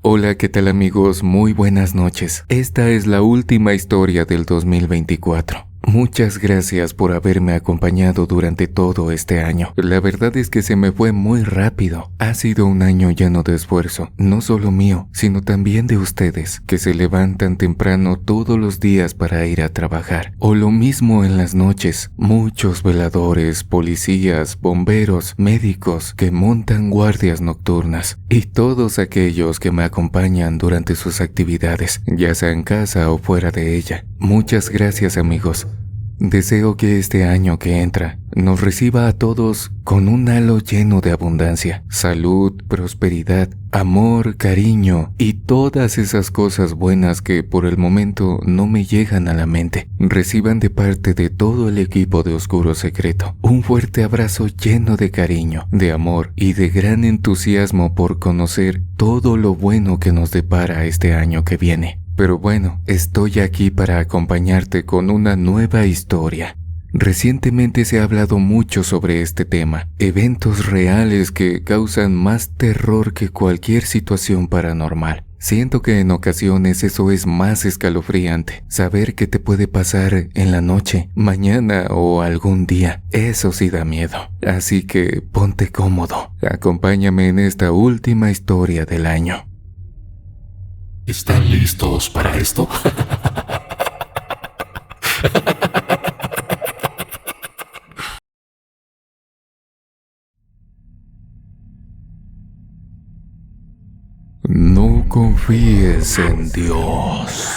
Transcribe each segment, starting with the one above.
Hola, ¿qué tal amigos? Muy buenas noches. Esta es la última historia del 2024. Muchas gracias por haberme acompañado durante todo este año. La verdad es que se me fue muy rápido. Ha sido un año lleno de esfuerzo, no solo mío, sino también de ustedes, que se levantan temprano todos los días para ir a trabajar. O lo mismo en las noches. Muchos veladores, policías, bomberos, médicos que montan guardias nocturnas. Y todos aquellos que me acompañan durante sus actividades, ya sea en casa o fuera de ella. Muchas gracias, amigos. Deseo que este año que entra nos reciba a todos con un halo lleno de abundancia, salud, prosperidad, amor, cariño y todas esas cosas buenas que por el momento no me llegan a la mente. Reciban de parte de todo el equipo de Oscuro Secreto un fuerte abrazo lleno de cariño, de amor y de gran entusiasmo por conocer todo lo bueno que nos depara este año que viene. Pero bueno, estoy aquí para acompañarte con una nueva historia. Recientemente se ha hablado mucho sobre este tema, eventos reales que causan más terror que cualquier situación paranormal. Siento que en ocasiones eso es más escalofriante, saber qué te puede pasar en la noche, mañana o algún día. Eso sí da miedo. Así que ponte cómodo, acompáñame en esta última historia del año. ¿Están listos para esto? No confíes en Dios.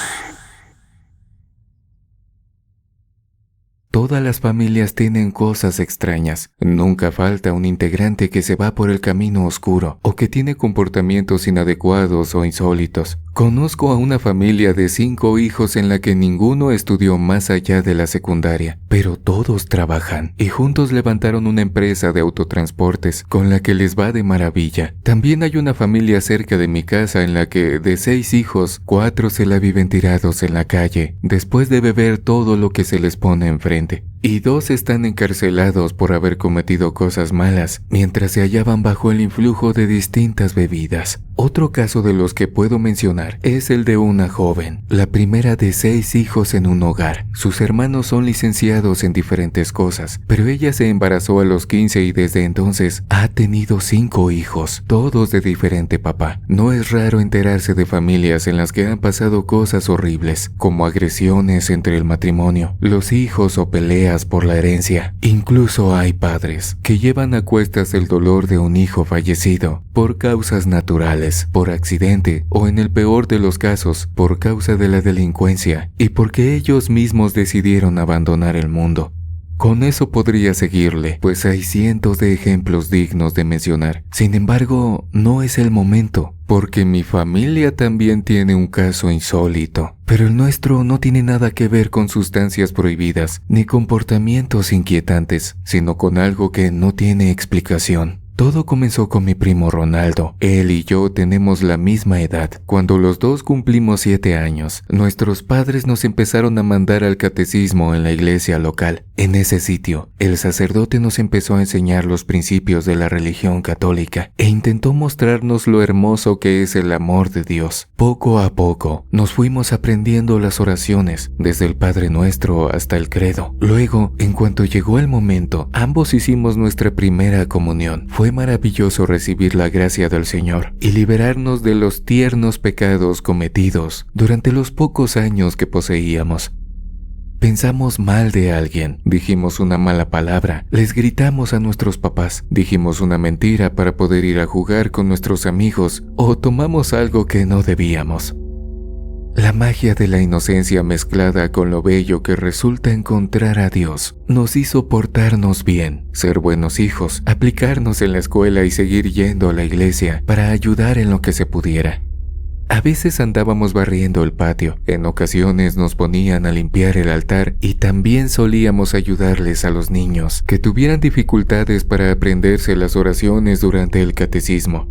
Todas las familias tienen cosas extrañas. Nunca falta un integrante que se va por el camino oscuro o que tiene comportamientos inadecuados o insólitos. Conozco a una familia de 5 hijos en la que ninguno estudió más allá de la secundaria, pero todos trabajan y juntos levantaron una empresa de autotransportes con la que les va de maravilla. También hay una familia cerca de mi casa en la que de 6 hijos, 4 se la viven tirados en la calle después de beber todo lo que se les pone enfrente. Y 2 están encarcelados por haber cometido cosas malas mientras se hallaban bajo el influjo de distintas bebidas. Otro caso de los que puedo mencionar es el de una joven, la primera de 6 hijos en un hogar. Sus hermanos son licenciados en diferentes cosas, pero ella se embarazó a los 15 y desde entonces ha tenido 5 hijos, todos de diferente papá. No es raro enterarse de familias en las que han pasado cosas horribles, como agresiones entre el matrimonio, los hijos o peleas por la herencia. Incluso hay padres que llevan a cuestas el dolor de un hijo fallecido por causas naturales, por accidente o en el peor de los casos por causa de la delincuencia y porque ellos mismos decidieron abandonar el mundo. Con eso podría seguirle, pues hay cientos de ejemplos dignos de mencionar. Sin embargo, no es el momento, porque mi familia también tiene un caso insólito. Pero el nuestro no tiene nada que ver con sustancias prohibidas, ni comportamientos inquietantes, sino con algo que no tiene explicación. Todo comenzó con mi primo Ronaldo. Él y yo tenemos la misma edad. Cuando los dos cumplimos 7 años, nuestros padres nos empezaron a mandar al catecismo en la iglesia local. En ese sitio, el sacerdote nos empezó a enseñar los principios de la religión católica e intentó mostrarnos lo hermoso que es el amor de Dios. Poco a poco, nos fuimos aprendiendo las oraciones, desde el Padre Nuestro hasta el Credo. Luego, en cuanto llegó el momento, ambos hicimos nuestra primera comunión. Fue maravilloso recibir la gracia del Señor y liberarnos de los tiernos pecados cometidos durante los pocos años que poseíamos. Pensamos mal de alguien, dijimos una mala palabra, les gritamos a nuestros papás, dijimos una mentira para poder ir a jugar con nuestros amigos o tomamos algo que no debíamos. La magia de la inocencia mezclada con lo bello que resulta encontrar a Dios nos hizo portarnos bien, ser buenos hijos, aplicarnos en la escuela y seguir yendo a la iglesia para ayudar en lo que se pudiera. A veces andábamos barriendo el patio, en ocasiones nos ponían a limpiar el altar y también solíamos ayudarles a los niños que tuvieran dificultades para aprenderse las oraciones durante el catecismo.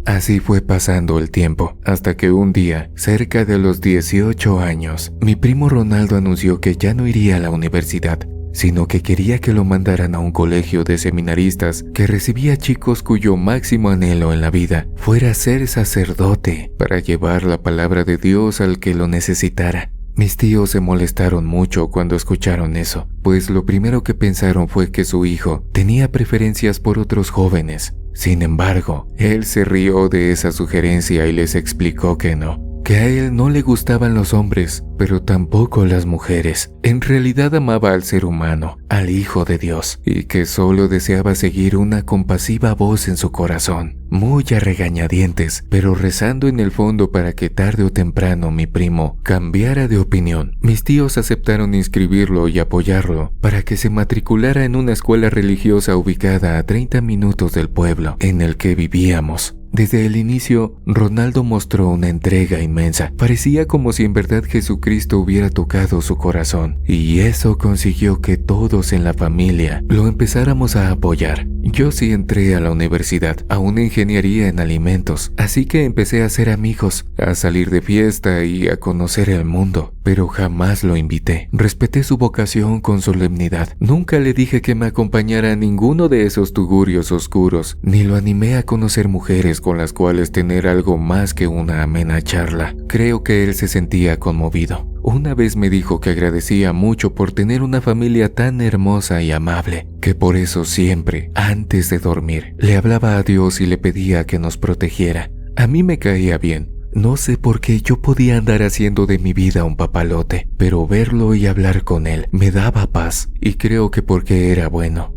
Así fue pasando el tiempo, hasta que un día, cerca de los 18 años, mi primo Ronaldo anunció que ya no iría a la universidad. sino que quería que lo mandaran a un colegio de seminaristas que recibía chicos cuyo máximo anhelo en la vida fuera ser sacerdote para llevar la palabra de Dios al que lo necesitara. Mis tíos se molestaron mucho cuando escucharon eso, pues lo primero que pensaron fue que su hijo tenía preferencias por otros jóvenes. Sin embargo, él se rió de esa sugerencia y les explicó que no, que a él no le gustaban los hombres, pero tampoco las mujeres. En realidad amaba al ser humano, al Hijo de Dios, y que solo deseaba seguir una compasiva voz en su corazón, muy a regañadientes, pero rezando en el fondo para que tarde o temprano mi primo cambiara de opinión. Mis tíos aceptaron inscribirlo y apoyarlo para que se matriculara en una escuela religiosa ubicada a 30 minutos del pueblo en el que vivíamos. Desde el inicio, Ronaldo mostró una entrega inmensa. Parecía como si en verdad Jesucristo hubiera tocado su corazón, y eso consiguió que todos en la familia lo empezáramos a apoyar. Yo sí entré a la universidad, a una ingeniería en alimentos, así que empecé a hacer amigos, a salir de fiesta y a conocer el mundo, pero jamás lo invité. Respeté su vocación con solemnidad. Nunca le dije que me acompañara a ninguno de esos tugurios oscuros, ni lo animé a conocer mujeres con las cuales tener algo más que una amena charla. Creo que él se sentía conmovido. Una vez me dijo que agradecía mucho por tener una familia tan hermosa y amable, que por eso siempre, antes de dormir, le hablaba a Dios y le pedía que nos protegiera. A mí me caía bien. No sé por qué yo podía andar haciendo de mi vida un papalote, pero verlo y hablar con él me daba paz, y creo que porque era bueno.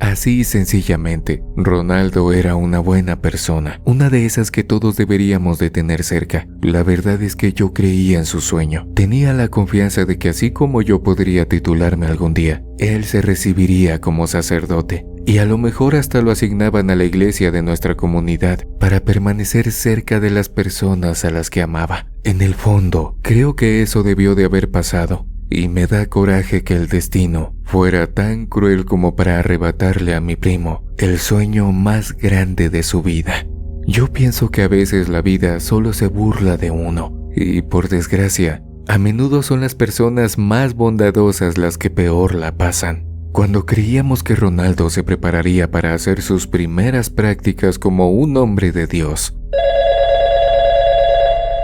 Así sencillamente, Ronaldo era una buena persona, una de esas que todos deberíamos de tener cerca. La verdad es que yo creía en su sueño. Tenía la confianza de que así como yo podría titularme algún día, él se recibiría como sacerdote. Y a lo mejor hasta lo asignaban a la iglesia de nuestra comunidad para permanecer cerca de las personas a las que amaba. En el fondo, creo que eso debió de haber pasado. Y me da coraje que el destino fuera tan cruel como para arrebatarle a mi primo el sueño más grande de su vida. Yo pienso que a veces la vida solo se burla de uno, y por desgracia, a menudo son las personas más bondadosas las que peor la pasan. Cuando creíamos que Ronaldo se prepararía para hacer sus primeras prácticas como un hombre de Dios,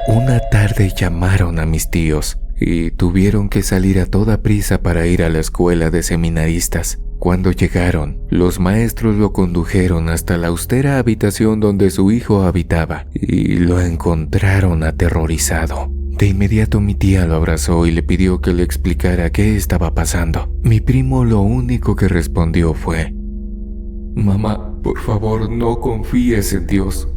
una tarde llamaron a mis tíos y tuvieron que salir a toda prisa para ir a la escuela de seminaristas. Cuando llegaron, los maestros lo condujeron hasta la austera habitación donde su hijo habitaba y lo encontraron aterrorizado. De inmediato mi tía lo abrazó y le pidió que le explicara qué estaba pasando. Mi primo lo único que respondió fue: «Mamá, por favor, no confíes en Dios».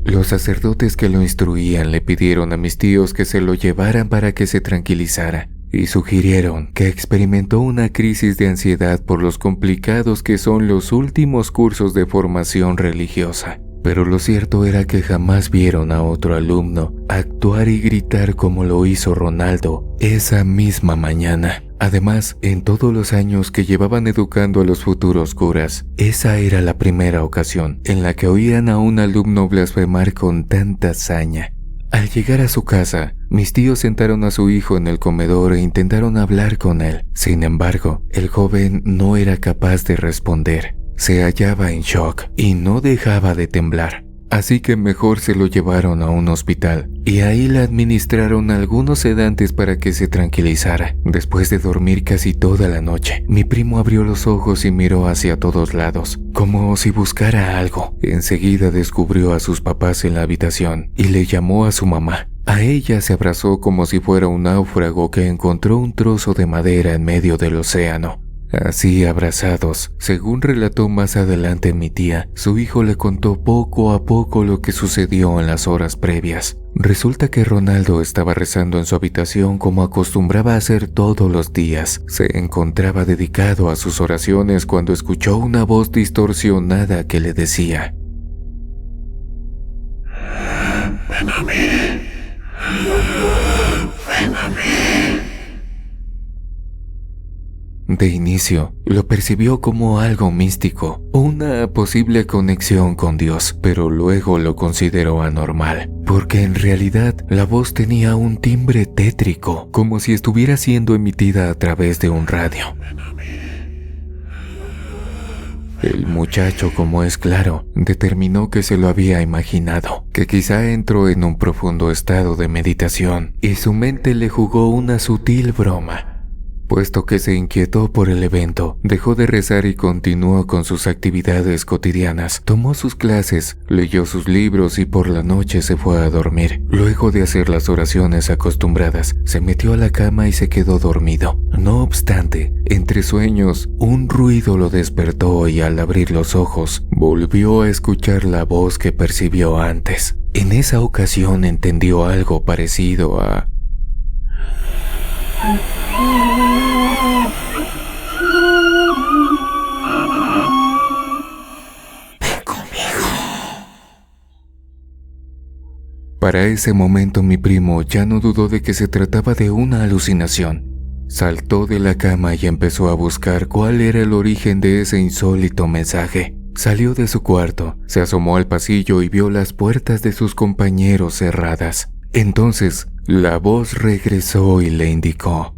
Los sacerdotes que lo instruían le pidieron a mis tíos que se lo llevaran para que se tranquilizara y sugirieron que experimentó una crisis de ansiedad por los complicados que son los últimos cursos de formación religiosa. Pero lo cierto era que jamás vieron a otro alumno actuar y gritar como lo hizo Ronaldo esa misma mañana. Además, en todos los años que llevaban educando a los futuros curas, esa era la primera ocasión en la que oían a un alumno blasfemar con tanta saña. Al llegar a su casa, mis tíos sentaron a su hijo en el comedor e intentaron hablar con él. Sin embargo, el joven no era capaz de responder. Se hallaba en shock y no dejaba de temblar. Así que mejor se lo llevaron a un hospital y ahí le administraron algunos sedantes para que se tranquilizara. Después de dormir casi toda la noche, mi primo abrió los ojos y miró hacia todos lados, como si buscara algo. Enseguida descubrió a sus papás en la habitación y le llamó a su mamá. A ella se abrazó como si fuera un náufrago que encontró un trozo de madera en medio del océano. Así abrazados, según relató más adelante mi tía, su hijo le contó poco a poco lo que sucedió en las horas previas. Resulta que Ronaldo estaba rezando en su habitación como acostumbraba a hacer todos los días. Se encontraba dedicado a sus oraciones cuando escuchó una voz distorsionada que le decía: «Ven a mí, ven a mí». De inicio, lo percibió como algo místico, una posible conexión con Dios, pero luego lo consideró anormal, porque en realidad la voz tenía un timbre tétrico, como si estuviera siendo emitida a través de un radio. El muchacho, como es claro, determinó que se lo había imaginado, que quizá entró en un profundo estado de meditación y su mente le jugó una sutil broma. Puesto que se inquietó por el evento, dejó de rezar y continuó con sus actividades cotidianas. Tomó sus clases, leyó sus libros y por la noche se fue a dormir. Luego de hacer las oraciones acostumbradas, se metió a la cama y se quedó dormido. No obstante, entre sueños, un ruido lo despertó y al abrir los ojos, volvió a escuchar la voz que percibió antes. En esa ocasión entendió algo parecido a... Para ese momento mi primo ya no dudó de que se trataba de una alucinación. Saltó de la cama y empezó a buscar cuál era el origen de ese insólito mensaje. Salió de su cuarto, se asomó al pasillo y vio las puertas de sus compañeros cerradas. Entonces, la voz regresó y le indicó: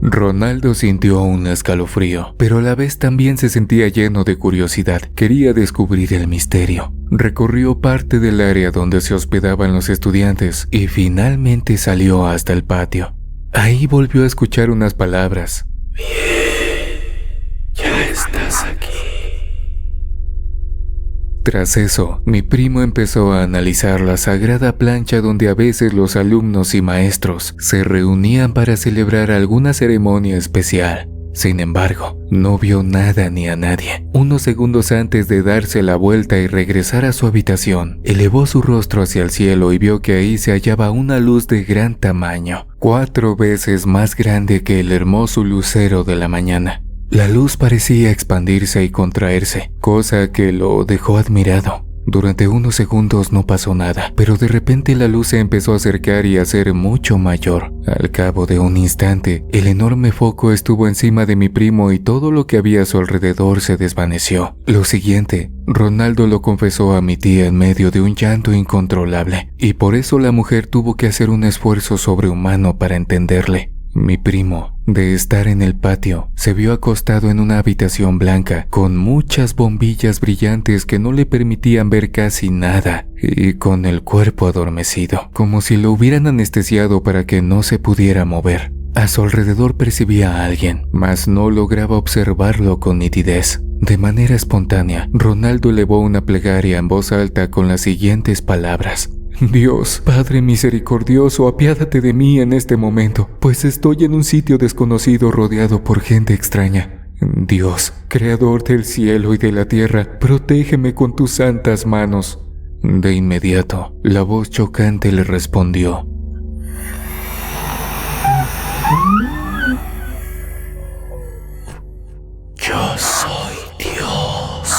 Ronaldo sintió un escalofrío, pero a la vez también se sentía lleno de curiosidad. Quería descubrir el misterio. Recorrió parte del área donde se hospedaban los estudiantes y finalmente salió hasta el patio. Ahí volvió a escuchar unas palabras. Bien, ya estás aquí. Tras eso, mi primo empezó a analizar la sagrada plancha donde a veces los alumnos y maestros se reunían para celebrar alguna ceremonia especial. Sin embargo, no vio nada ni a nadie. Unos segundos antes de darse la vuelta y regresar a su habitación, elevó su rostro hacia el cielo y vio que ahí se hallaba una luz de gran tamaño, 4 veces más grande que el hermoso lucero de la mañana. La luz parecía expandirse y contraerse, cosa que lo dejó admirado. Durante unos segundos no pasó nada, pero de repente la luz se empezó a acercar y a ser mucho mayor. Al cabo de un instante, el enorme foco estuvo encima de mi primo y todo lo que había a su alrededor se desvaneció. Lo siguiente, Ronaldo lo confesó a mi tía en medio de un llanto incontrolable, y por eso la mujer tuvo que hacer un esfuerzo sobrehumano para entenderle. Mi primo, de estar en el patio, se vio acostado en una habitación blanca con muchas bombillas brillantes que no le permitían ver casi nada y con el cuerpo adormecido, como si lo hubieran anestesiado para que no se pudiera mover. A su alrededor percibía a alguien, mas no lograba observarlo con nitidez. De manera espontánea, Ronaldo elevó una plegaria en voz alta con las siguientes palabras: Dios, Padre misericordioso, apiádate de mí en este momento, pues estoy en un sitio desconocido rodeado por gente extraña. Dios, creador del cielo y de la tierra, protégeme con tus santas manos. De inmediato, la voz chocante le respondió: Yo soy Dios.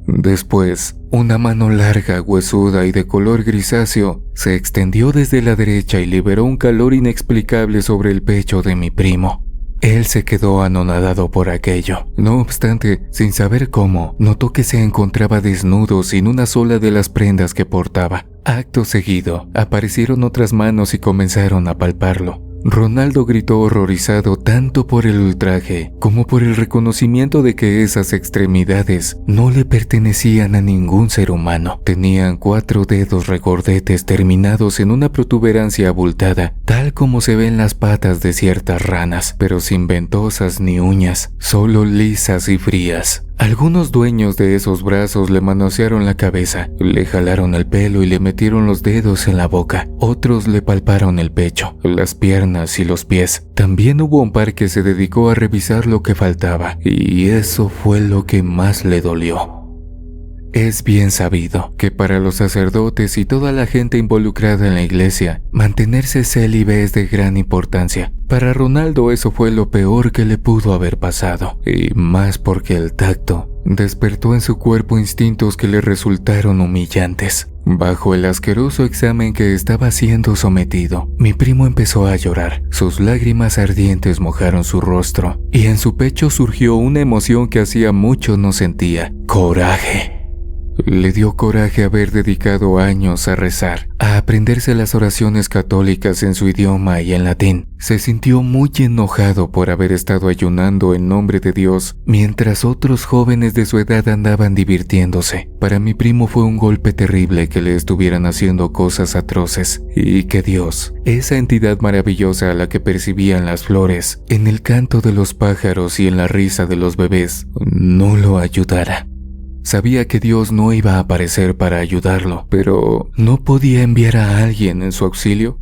Después, una mano larga, huesuda y de color grisáceo se extendió desde la derecha y liberó un calor inexplicable sobre el pecho de mi primo. Él se quedó anonadado por aquello. No obstante, sin saber cómo, notó que se encontraba desnudo sin una sola de las prendas que portaba. Acto seguido, aparecieron otras manos y comenzaron a palparlo. Ronaldo gritó horrorizado tanto por el ultraje como por el reconocimiento de que esas extremidades no le pertenecían a ningún ser humano. Tenían 4 dedos regordetes terminados en una protuberancia abultada, tal como se ven las patas de ciertas ranas, pero sin ventosas ni uñas, solo lisas y frías. Algunos dueños de esos brazos le manosearon la cabeza, le jalaron el pelo y le metieron los dedos en la boca. Otros le palparon el pecho, las piernas y los pies. También hubo un par que se dedicó a revisar lo que faltaba, y eso fue lo que más le dolió. Es bien sabido que para los sacerdotes y toda la gente involucrada en la iglesia, mantenerse célibe es de gran importancia, Para Ronaldo eso fue lo peor que le pudo haber pasado, y más porque el tacto despertó en su cuerpo instintos que le resultaron humillantes. Bajo el asqueroso examen que estaba siendo sometido, mi primo empezó a llorar. Sus lágrimas ardientes mojaron su rostro, y en su pecho surgió una emoción que hacía mucho no sentía: coraje. Le dio coraje haber dedicado años a rezar, a aprenderse las oraciones católicas en su idioma y en latín. Se sintió muy enojado por haber estado ayunando en nombre de Dios mientras otros jóvenes de su edad andaban divirtiéndose. Para mi primo fue un golpe terrible que le estuvieran haciendo cosas atroces, y que Dios, esa entidad maravillosa a la que percibían las flores, en el canto de los pájaros y en la risa de los bebés, no lo ayudara. Sabía que Dios no iba a aparecer para ayudarlo, pero ¿no podía enviar a alguien en su auxilio?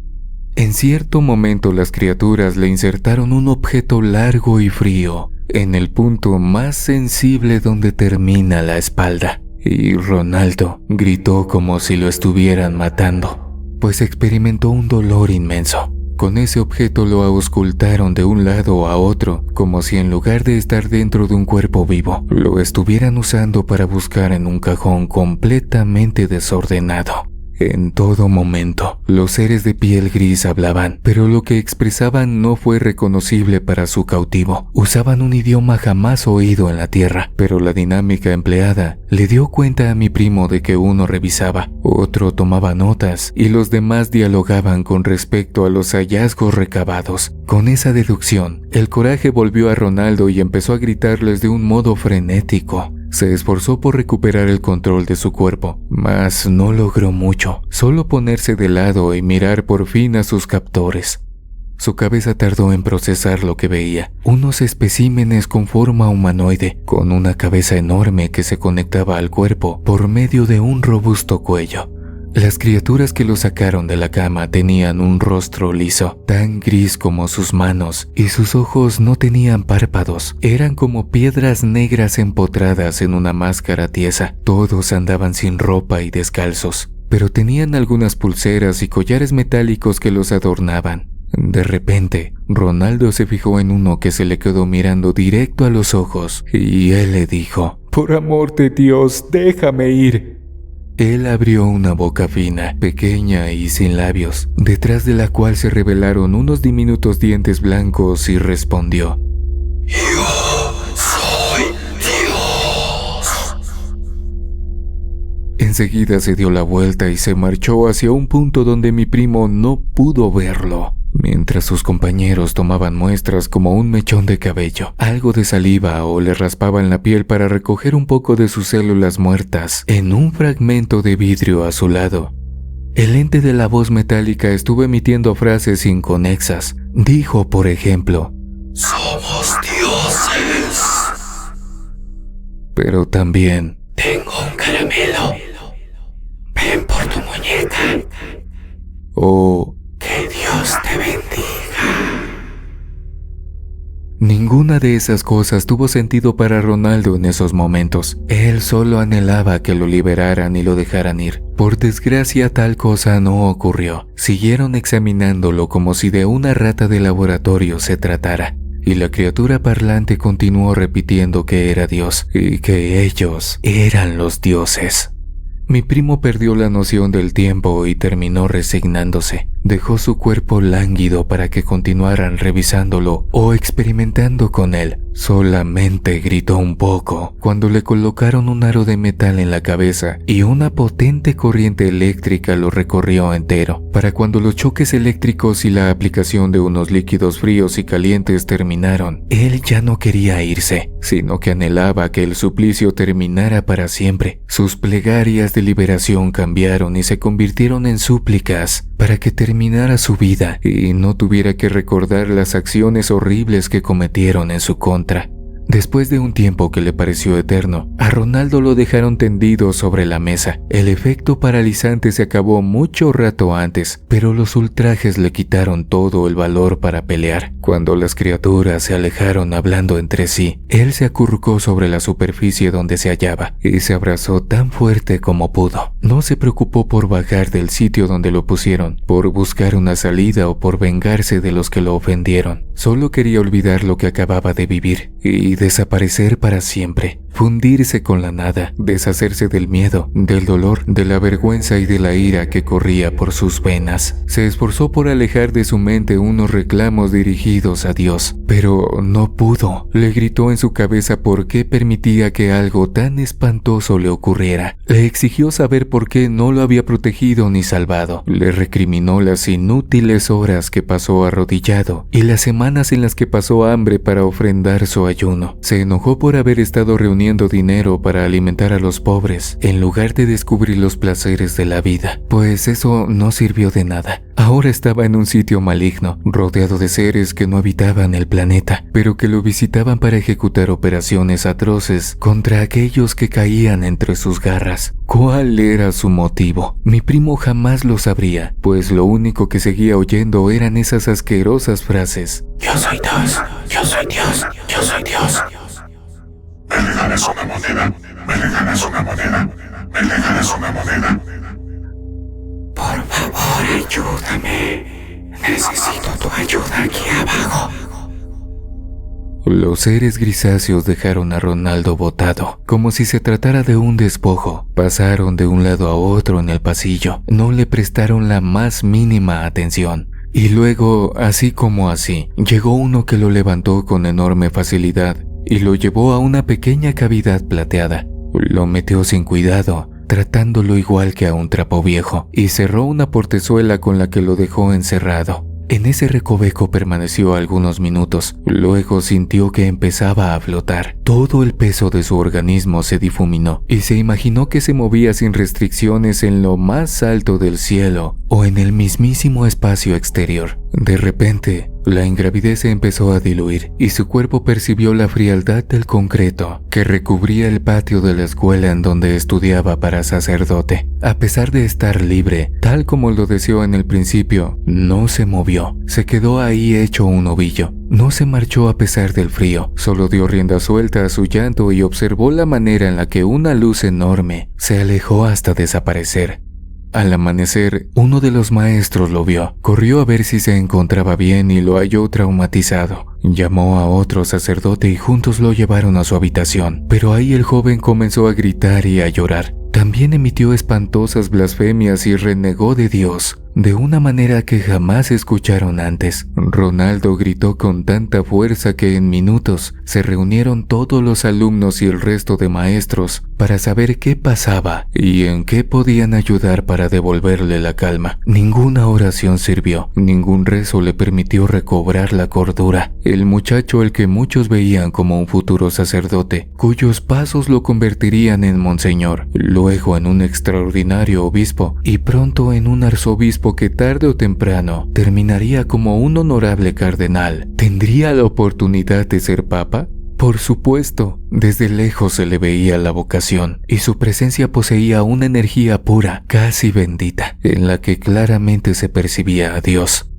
En cierto momento las criaturas le insertaron un objeto largo y frío en el punto más sensible donde termina la espalda, y Ronaldo gritó como si lo estuvieran matando, pues experimentó un dolor inmenso. Con ese objeto lo auscultaron de un lado a otro, como si en lugar de estar dentro de un cuerpo vivo, lo estuvieran usando para buscar en un cajón completamente desordenado. En todo momento, los seres de piel gris hablaban, pero lo que expresaban no fue reconocible para su cautivo. Usaban un idioma jamás oído en la Tierra, pero la dinámica empleada le dio cuenta a mi primo de que uno revisaba, otro tomaba notas y los demás dialogaban con respecto a los hallazgos recabados. Con esa deducción, el coraje volvió a Ronaldo y empezó a gritarles de un modo frenético. Se esforzó por recuperar el control de su cuerpo, mas no logró mucho, solo ponerse de lado y mirar por fin a sus captores. Su cabeza tardó en procesar lo que veía: unos especímenes con forma humanoide, con una cabeza enorme que se conectaba al cuerpo por medio de un robusto cuello. Las criaturas que lo sacaron de la cama tenían un rostro liso, tan gris como sus manos, y sus ojos no tenían párpados, eran como piedras negras empotradas en una máscara tiesa. Todos andaban sin ropa y descalzos, pero tenían algunas pulseras y collares metálicos que los adornaban. De repente, Ronaldo se fijó en uno que se le quedó mirando directo a los ojos, y él le dijo: «Por amor de Dios, déjame ir». Él abrió una boca fina, pequeña y sin labios, detrás de la cual se revelaron unos diminutos dientes blancos, y respondió: Yo soy Dios. Enseguida se dio la vuelta y se marchó hacia un punto donde mi primo no pudo verlo, mientras sus compañeros tomaban muestras como un mechón de cabello, algo de saliva o le raspaban la piel para recoger un poco de sus células muertas en un fragmento de vidrio a su lado. El ente de la voz metálica estuvo emitiendo frases inconexas. Dijo, por ejemplo: Somos dioses. Pero también: Tengo un caramelo. Ven por tu muñeca. O Que Dios te bendiga. ninguna de esas cosas tuvo sentido para Ronaldo en esos momentos. Él solo anhelaba que lo liberaran y lo dejaran ir. Por desgracia, tal cosa no ocurrió. Siguieron examinándolo como si de una rata de laboratorio se tratara, y la criatura parlante continuó repitiendo que era Dios y que ellos eran los dioses. Mi primo perdió la noción del tiempo y terminó resignándose. Dejó su cuerpo lánguido para que continuaran revisándolo o experimentando con él. Solamente gritó un poco cuando le colocaron un aro de metal en la cabeza y una potente corriente eléctrica lo recorrió entero. Para cuando los choques eléctricos y la aplicación de unos líquidos fríos y calientes terminaron, él ya no quería irse, sino que anhelaba que el suplicio terminara para siempre. Sus plegarias de liberación cambiaron y se convirtieron en súplicas para que terminara su vida y no tuviera que recordar las acciones horribles que cometieron en su contra. Después de un tiempo que le pareció eterno, a Ronaldo lo dejaron tendido sobre la mesa. El efecto paralizante se acabó mucho rato antes, pero los ultrajes le quitaron todo el valor para pelear. Cuando las criaturas se alejaron hablando entre sí, él se acurrucó sobre la superficie donde se hallaba y se abrazó tan fuerte como pudo. No se preocupó por bajar del sitio donde lo pusieron, por buscar una salida o por vengarse de los que lo ofendieron. Solo quería olvidar lo que acababa de vivir y desaparecer para siempre, fundirse con la nada, deshacerse del miedo, del dolor, de la vergüenza y de la ira que corría por sus venas. Se esforzó por alejar de su mente unos reclamos dirigidos a Dios, pero no pudo. Le gritó en su cabeza por qué permitía que algo tan espantoso le ocurriera. Le exigió saber por qué no lo había protegido ni salvado. Le recriminó las inútiles horas que pasó arrodillado y las semanas en las que pasó hambre para ofrendar su ayuno. Se enojó por haber estado reuniendo dinero para alimentar a los pobres, en lugar de descubrir los placeres de la vida, pues eso no sirvió de nada. Ahora estaba en un sitio maligno, rodeado de seres que no habitaban el planeta, pero que lo visitaban para ejecutar operaciones atroces contra aquellos que caían entre sus garras. ¿Cuál era su motivo? Mi primo jamás lo sabría, pues lo único que seguía oyendo eran esas asquerosas frases. Yo soy Dios, yo soy Dios, yo soy Dios. Me regalas una moneda, me regalas una moneda, me regalas una moneda. Por favor, ayúdame. Necesito tu ayuda aquí abajo. Los seres grisáceos dejaron a Ronaldo botado, como si se tratara de un despojo. Pasaron de un lado a otro en el pasillo. No le prestaron la más mínima atención. Y luego, así como así, llegó uno que lo levantó con enorme facilidad y lo llevó a una pequeña cavidad plateada. Lo metió sin cuidado, tratándolo igual que a un trapo viejo, y cerró una portezuela con la que lo dejó encerrado. En ese recoveco permaneció algunos minutos, luego sintió que empezaba a flotar. Todo el peso de su organismo se difuminó y se imaginó que se movía sin restricciones en lo más alto del cielo o en el mismísimo espacio exterior. De repente, la ingravidez se empezó a diluir y su cuerpo percibió la frialdad del concreto que recubría el patio de la escuela en donde estudiaba para sacerdote. A pesar de estar libre, tal como lo deseó en el principio, no se movió. Se quedó ahí hecho un ovillo. No se marchó a pesar del frío, solo dio rienda suelta a su llanto y observó la manera en la que una luz enorme se alejó hasta desaparecer. Al amanecer, uno de los maestros lo vio. Corrió a ver si se encontraba bien y lo halló traumatizado. Llamó a otro sacerdote y juntos lo llevaron a su habitación. Pero ahí el joven comenzó a gritar y a llorar. También emitió espantosas blasfemias y renegó de Dios, de una manera que jamás escucharon antes. Ronaldo gritó con tanta fuerza que en minutos se reunieron todos los alumnos y el resto de maestros para saber qué pasaba y en qué podían ayudar para devolverle la calma. Ninguna oración sirvió, ningún rezo le permitió recobrar la cordura. El muchacho al que muchos veían como un futuro sacerdote, cuyos pasos lo convertirían en monseñor, luego en un extraordinario obispo y pronto en un arzobispo que tarde o temprano terminaría como un honorable cardenal, ¿tendría la oportunidad de ser papa? Por supuesto, desde lejos se le veía la vocación y su presencia poseía una energía pura, casi bendita, en la que claramente se percibía a Dios.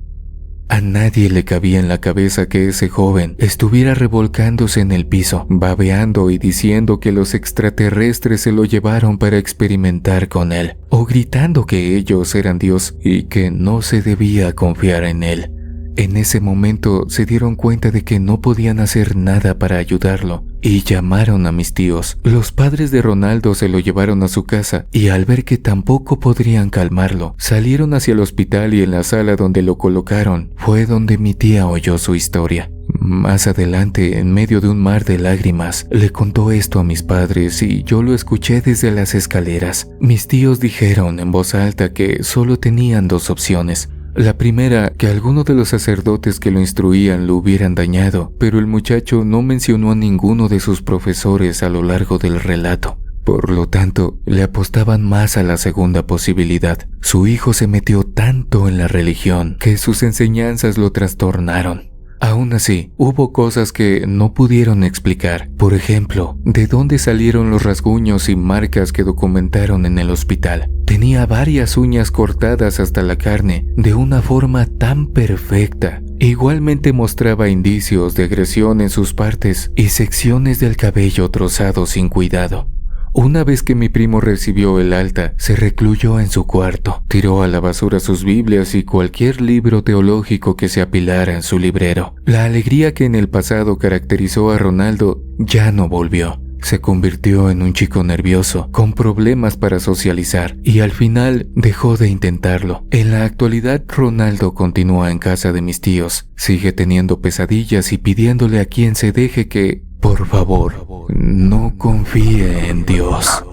A nadie le cabía en la cabeza que ese joven estuviera revolcándose en el piso, babeando y diciendo que los extraterrestres se lo llevaron para experimentar con él, o gritando que ellos eran Dios y que no se debía confiar en él. En ese momento se dieron cuenta de que no podían hacer nada para ayudarlo y llamaron a mis tíos. Los padres de Ronaldo se lo llevaron a su casa y al ver que tampoco podrían calmarlo, salieron hacia el hospital y en la sala donde lo colocaron fue donde mi tía oyó su historia. Más adelante, en medio de un mar de lágrimas, le contó esto a mis padres y yo lo escuché desde las escaleras. Mis tíos dijeron en voz alta que solo tenían dos opciones. La primera, que alguno de los sacerdotes que lo instruían lo hubieran dañado, pero el muchacho no mencionó a ninguno de sus profesores a lo largo del relato. Por lo tanto, le apostaban más a la segunda posibilidad. Su hijo se metió tanto en la religión que sus enseñanzas lo trastornaron. Aún así, hubo cosas que no pudieron explicar. Por ejemplo, ¿de dónde salieron los rasguños y marcas que documentaron en el hospital? Tenía varias uñas cortadas hasta la carne, de una forma tan perfecta. Igualmente mostraba indicios de agresión en sus partes y secciones del cabello trozado sin cuidado. Una vez que mi primo recibió el alta, se recluyó en su cuarto, tiró a la basura sus Biblias y cualquier libro teológico que se apilara en su librero. La alegría que en el pasado caracterizó a Ronaldo ya no volvió. Se convirtió en un chico nervioso, con problemas para socializar, y al final dejó de intentarlo. En la actualidad, Ronaldo continúa en casa de mis tíos, sigue teniendo pesadillas y pidiéndole a quien se deje que, por favor, no confíe en Dios.